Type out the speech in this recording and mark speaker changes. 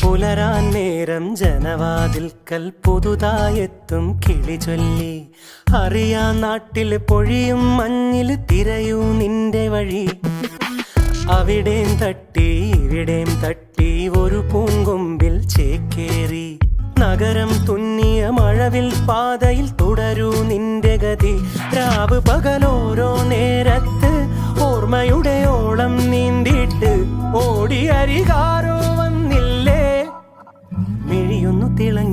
Speaker 1: പുലരാൻ നേരം ജനവാതിൽക്കൽ പുതുതായെത്തും കിളി ചൊല്ലി. അറിയാ നാട്ടിൽ പൊഴിയും മഞ്ഞിൽ തിരയൂ നിന്റെ വഴി. അവിടേം തട്ടി ഇവിടേം തട്ടി ഒരു പൂങ്കൊമ്പിൽ ചേക്കേറി. നഗരം തുന്നിയ മഴവിൽ പാതയിൽ തുടരൂ നിന്റെ ഗതി. രാവ് പകലോരോ നേരത്ത് ഓർമ്മയുടെ ഓളം നീന്തിയിട്ട് ഓടി അരികാരോ വന്നില്ലേ. മിഴിയൊന്നു തിളങ്ങി